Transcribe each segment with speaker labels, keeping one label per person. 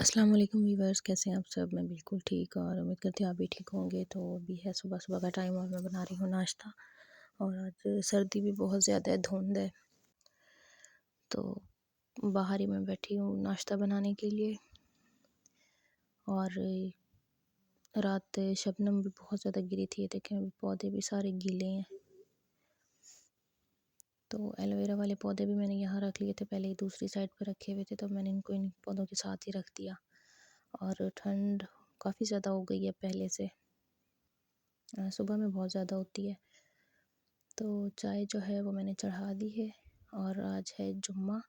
Speaker 1: अस्सलाम वालेकुम वीवर्स, कैसे हैं आप सब। मैं बिल्कुल ठीक और उम्मीद करती हूँ आप भी ठीक होंगे। तो अभी है सुबह सुबह का टाइम और मैं बना रही हूँ नाश्ता। और आज सर्दी भी बहुत ज़्यादा है, धुंध है, तो बाहर ही मैं बैठी हूँ नाश्ता बनाने के लिए। और रात शबनम भी बहुत ज़्यादा गिरी थी, देखें अभी पौधे भी सारे गीले हैं। तो एलोवेरा वाले पौधे भी मैंने यहाँ रख लिए थे, पहले ही दूसरी साइड पर रखे हुए थे, तो मैंने इनको इन पौधों के साथ ही रख दिया। और ठंड काफ़ी ज़्यादा हो गई है पहले से, सुबह में बहुत ज़्यादा होती है। तो चाय जो है वो मैंने चढ़ा दी है। और आज है जुम्मा,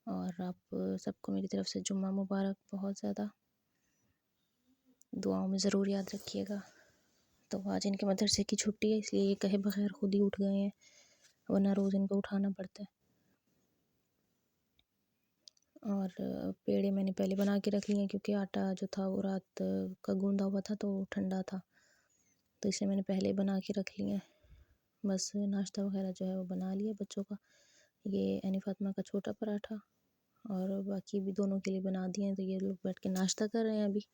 Speaker 1: और आप सबको मेरी तरफ से जुम्मा मुबारक। बहुत ज़्यादा दुआओं में ज़रूर याद रखिएगा। तो आज इनके मदरसे की छुट्टी है, इसलिए ये कहे बगैर खुद ही उठ गए हैं, वरना रोज़ इनको उठाना पड़ता है। और पेड़े मैंने पहले बना के रख लिए हैं, क्योंकि आटा जो था वो रात का गूंदा हुआ था तो ठंडा था, तो इसलिए मैंने पहले बना के रख लिए हैं। बस नाश्ता वगैरह जो है वो बना लिया बच्चों का। ये एनी फातिमा का छोटा पराठा, और बाकी भी दोनों के लिए बना दिए हैं, तो ये लोग बैठ के नाश्ता कर रहे हैं अभी।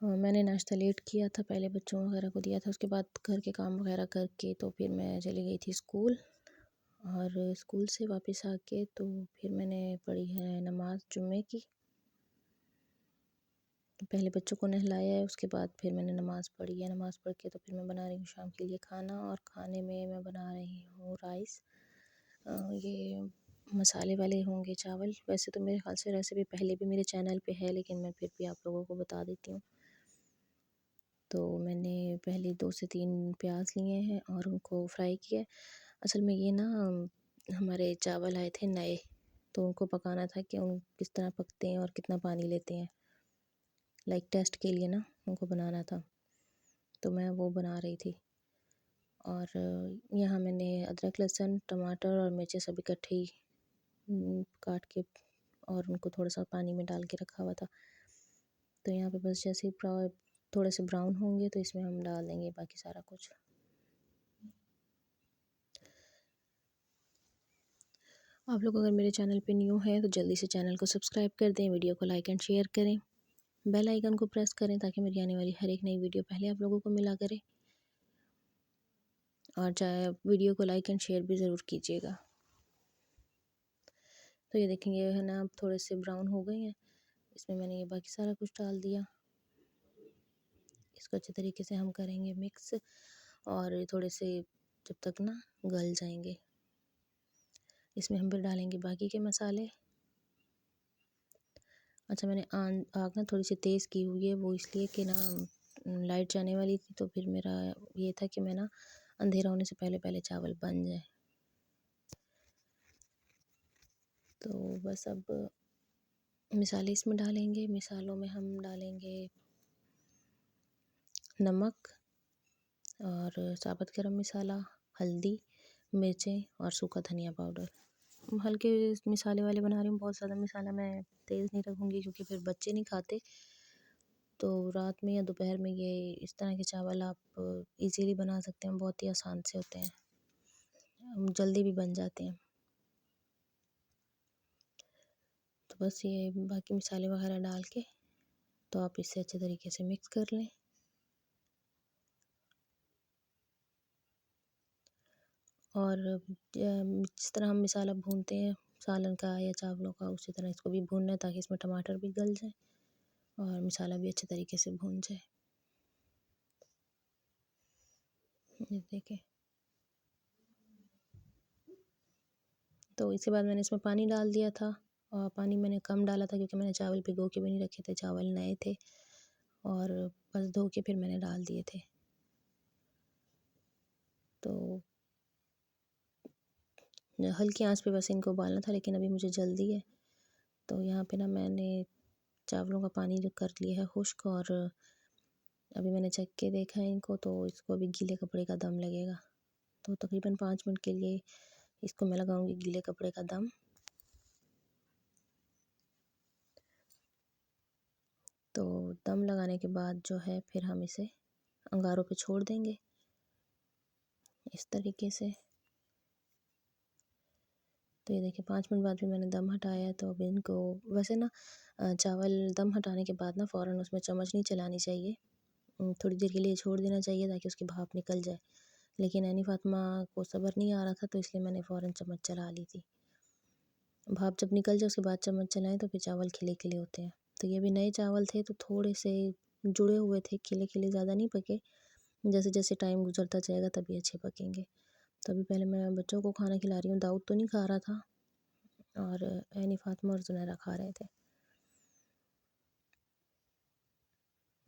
Speaker 1: मैंने नाश्ता लेट किया था, पहले बच्चों वगैरह को दिया था, उसके बाद घर के काम वगैरह करके तो फिर मैं चली गई थी स्कूल। और स्कूल से वापस आके तो फिर मैंने पढ़ी है नमाज जुम्मे की। पहले बच्चों को नहलाया है, उसके बाद फिर मैंने नमाज़ पढ़ी है। नमाज़ पढ़ के तो फिर मैं बना रही हूँ शाम के लिए खाना, और खाने में मैं बना रही हूँ राइस। ये मसाले वाले होंगे चावल। वैसे तो मेरे ख्याल से रेसिपी पहले भी मेरे चैनल पे है, लेकिन मैं फिर भी आप लोगों को बता देती हूँ। तो मैंने पहले 2 से 3 प्याज लिए हैं और उनको फ्राई किया है। असल में ये ना हमारे चावल आए थे नए, तो उनको पकाना था कि उन किस तरह पकते हैं और कितना पानी लेते हैं, लाइक टेस्ट के लिए ना उनको बनाना था, तो मैं वो बना रही थी। और यहाँ मैंने अदरक लहसुन टमाटर और मिर्चें सब इकट्ठे ही काट के और उनको थोड़ा सा पानी में डाल के रखा हुआ था। तो यहाँ पे बस जैसे ही थोड़े से ब्राउन होंगे तो इसमें हम डाल देंगे बाकी सारा कुछ। आप लोग अगर मेरे चैनल पे न्यू हैं तो जल्दी से चैनल को सब्सक्राइब कर दें, वीडियो को लाइक एंड शेयर करें, बेल आइकन को प्रेस करें ताकि मेरी आने वाली हर एक नई वीडियो पहले आप लोगों को मिला करे। और चाहे वीडियो को लाइक एंड शेयर भी ज़रूर कीजिएगा। तो ये देखेंगे है ना, अब थोड़े से ब्राउन हो गए हैं, इसमें मैंने ये बाकी सारा कुछ डाल दिया। इसको अच्छे तरीके से हम करेंगे मिक्स, और थोड़े से जब तक ना गल जाएंगे, इसमें हम फिर डालेंगे बाकी के मसाले। अच्छा, मैंने आग ना थोड़ी सी तेज़ की हुई है, वो इसलिए कि ना लाइट जाने वाली थी, तो फिर मेरा ये था कि मैं ना अंधेरा होने से पहले पहले चावल बन जाए। तो बस अब मिसाले इसमें डालेंगे। मिसालों में हम डालेंगे नमक और साबुत गरम मसाला, हल्दी, मिर्चें और सूखा धनिया पाउडर। हल्के मिसाले वाले बना रही हूँ, बहुत ज़्यादा मसाला मैं तेज़ नहीं रखूँगी, क्योंकि फिर बच्चे नहीं खाते। तो रात में या दोपहर में ये इस तरह के चावल आप इजीली बना सकते हैं, बहुत ही आसान से होते हैं, जल्दी भी बन जाते हैं। तो बस ये बाकी मसाले वगैरह डाल के तो आप इसे अच्छे तरीके से मिक्स कर लें। और जिस तरह हम मसाला भूनते हैं सालन का या चावलों का, उसी तरह इसको भी भूनना है, ताकि इसमें टमाटर भी गल जाए और मसाला भी अच्छे तरीके से भून जाए। ये देखें। तो इसके बाद मैंने इसमें पानी डाल दिया था, और पानी मैंने कम डाला था क्योंकि मैंने चावल भिगो के भी नहीं रखे थे, चावल नए थे, और बस धो के फिर मैंने डाल दिए थे। तो हल्की आंच पे बस इनको उबालना था, लेकिन अभी मुझे जल्दी है, तो यहाँ पे ना मैंने चावलों का पानी जो कर लिया है खुश्क, और अभी मैंने चख के देखा है इनको, तो इसको अभी गीले कपड़े का दम लगेगा। तो तकरीबन 5 मिनट के लिए इसको मैं लगाऊंगी गीले कपड़े का दम। तो दम लगाने के बाद जो है फिर हम इसे अंगारों पे छोड़ देंगे इस तरीके से। तो ये देखिए 5 मिनट बाद भी मैंने दम हटाया है। तो अब इनको वैसे ना चावल दम हटाने के बाद ना फ़ौरन उसमें चम्मच नहीं चलानी चाहिए। थोड़ी देर के लिए छोड़ देना चाहिए ताकि उसकी भाप निकल जाए। लेकिन ऐनी फ़ातिमा को सब्र नहीं आ रहा था, तो इसलिए मैंने फ़ौरन चम्मच चला ली थी। भाप जब निकल जाए उसके बाद चम्मच चलाएं तो फिर चावल खिले-खिले होते हैं। तो ये भी नए चावल थे तो थोड़े से जुड़े हुए थे, खिले-खिले ज़्यादा नहीं पके। जैसे-जैसे टाइम गुज़रता जाएगा तभी अच्छे पकेंगे। तो अभी पहले मैं बच्चों को खाना खिला रही हूँ। दाऊद तो नहीं खा रहा था और ऐनी फ़ातिमा और ज़ुनैरा खा रहे थे।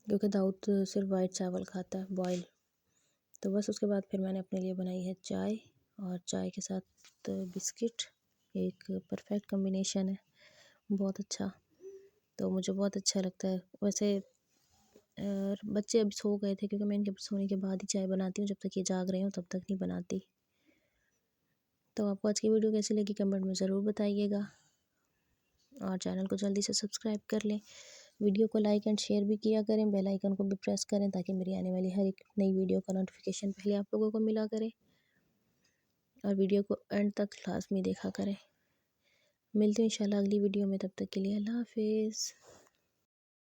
Speaker 1: क्योंकि दाऊद सिर्फ़ वाइट चावल खाता है, बॉयल। तो बस उसके बाद फिर मैंने अपने लिए बनाई है चाय और चाय के साथ बिस्किट। एक परफ़ेक्ट कॉम्बिनेशन है, बहुत अच्छा। तो मुझे बहुत अच्छा लगता है। वैसे बच्चे अभी सो गए थे क्योंकि मैं इनके सोने के बाद ही चाय बनाती हूँ, जब तक ये जाग रहे हों तब तक नहीं बनाती। तो आपको आज की वीडियो कैसी लगी कमेंट में ज़रूर बताइएगा और चैनल को जल्दी से सब्सक्राइब कर लें। वीडियो को लाइक एंड शेयर भी किया करें, बेल आइकन को भी प्रेस करें ताकि मेरी आने वाली हर एक नई वीडियो का नोटिफिकेशन पहले आप लोगों को मिला करे। और वीडियो को एंड तक लाज़मी देखा करें। मिलते हैं इंशाल्लाह अगली वीडियो में, तब तक के लिए अल्लाह हाफ़िज़।